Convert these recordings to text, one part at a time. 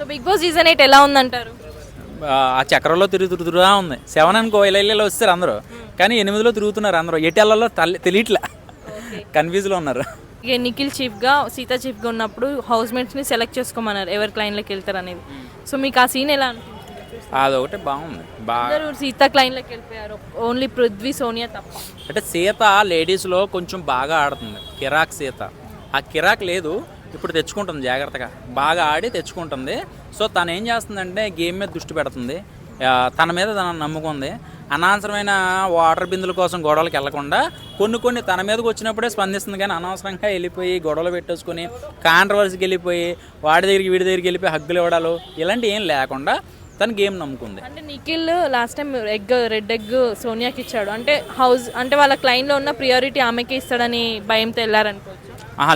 Big boss season 8 ఎలా ఉందంటారు? ఆ చక్రంలో తిరుగుతురుగా ఉంది. 7 అనుకో ఇలా వస్తారు అందరూ, కానీ 8లో తిరుగుతున్నారు అందరూ. ఎటెళ్లలో తెలియట్లే, కన్ఫ్యూజ్లో ఉన్నారు. ఇక నిఖిల్ చీఫ్గా, సీత చీఫ్గా ఉన్నప్పుడు హౌస్ మేట్స్ని సెలెక్ట్ చేసుకోమన్నారు ఎవరి క్లైన్లోకి వెళ్తారు అనేది. సో మీకు ఆ సీన్ ఎలా అనిపించింది? అదొకటి బాగుంది. అందరూ సీత క్లైన్లోకి వెళ్ళిపోయారు, ఓన్లీ పృథ్వీ, సోనియా తప్ప. అంటే సీత లేడీస్లో కొంచెం బాగా ఆడుతుంది, కిరాక్ సీత. ఆ కిరాక్ లేదు, ఇప్పుడు తెచ్చుకుంటుంది జాగ్రత్తగా, బాగా ఆడి తెచ్చుకుంటుంది. సో తను ఏం చేస్తుందంటే గేమ్ మీద దృష్టి పెడుతుంది, తన మీద తనను నమ్ముకుంది. అనవసరమైన వాటర్ బిందుల కోసం గొడవలకు వెళ్లకుండా కొన్ని తన మీదకి వచ్చినప్పుడే స్పందిస్తుంది. కానీ అనవసరంగా వెళ్ళిపోయి గొడవలు పెట్టేసుకుని కాంట్రవర్సీకి వెళ్ళిపోయి వాడి దగ్గరికి వీడి దగ్గరికి వెళ్ళిపోయి హగ్గులు ఇవ్వడాలు ఇలాంటివి ఏం లేకుండా తను గేమ్ నమ్ముకుంది. అంటే Nikhil last time red egg సోనియాకి ఇచ్చాడు, అంటే వాళ్ళ క్లైన్లో ఉన్న ప్రియారిటీ ఆమెకి ఇస్తాడని భయంతో వెళ్ళారనుకోవచ్చు.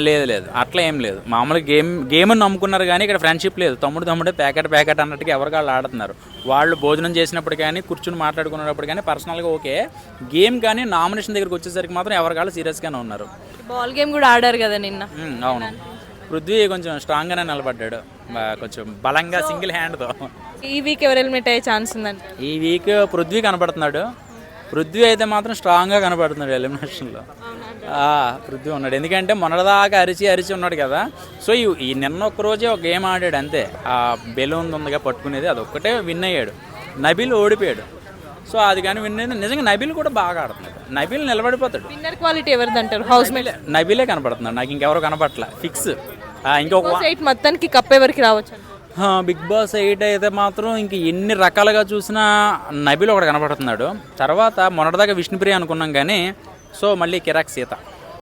లేదు అట్లా ఏం లేదు. మామూలుగా గేమ్ నమ్ముకున్నారు, కానీ ఇక్కడ ఫ్రెండ్షిప్ లేదు. తమ్ముడే ప్యాకెట్ అన్నట్టుగా ఎవరికి వాళ్ళు ఆడుతున్నారు. వాళ్ళు భోజనం చేసినప్పుడు కానీ కూర్చుని మాట్లాడుకున్నప్పుడు కానీ పర్సనల్గా ఓకే. గేమ్ కానీ నామినేషన్ దగ్గరికి వచ్చేసరికి మాత్రం ఎవరికాళ్ళు సీరియస్గానే ఉన్నారు. బాల్ గేమ్ కూడా ఆడారు కదా నిన్న. అవును, పృథ్వీ కొంచెం స్ట్రాంగ్గానే నిలబడ్డాడు, కొంచెం బలంగా సింగిల్ హ్యాండ్తో. ఈ వీక్ ఎవరు ఎలిమినేట్ అయ్యే ఛాన్స్ ఉందండి? ఈ వీక్ పృథ్వీ కనపడుతున్నాడు. పృథ్వీ అయితే మాత్రం స్ట్రాంగ్గా కనపడుతున్నాడు ఎలిమినేషన్లో. పృథ్వీ ఉన్నాడు, ఎందుకంటే మొన్నటిదాకా అరిచి ఉన్నాడు కదా. సో ఈ నిన్న ఒక్కరోజే ఒక గేమ్ ఆడాడు అంతే. ఆ బెలూన్ ఉందిగా పట్టుకునేది, అది ఒక్కటే విన్ అయ్యాడు. నబీల్ ఓడిపోయాడు. సో అది కానీ విన్ అయింది. నిజంగా నబీల్ కూడా బాగా ఆడుతున్నాడు. నబీల్ నిలబడిపోతాడు. విన్నర్ క్వాలిటీ ఎవరిది అంటారు? హౌస్ మేట్ నబీలే కనపడుతున్నాడు, నాకు ఇంకెవరు కనపట్ల. ఫిక్స్. ఇంకొక మొత్తానికి కప్ ఎవరికి రావచ్చు? బిగ్ బాస్ 8 అయితే మాత్రం ఇంక ఎన్ని రకాలుగా చూసినా నబీల్ ఒకటి కనపడుతున్నాడు. తర్వాత మొన్నటిదాకా విష్ణుప్రియ అనుకున్నాం కానీ సో మళ్ళీ కిరాక్ సీత.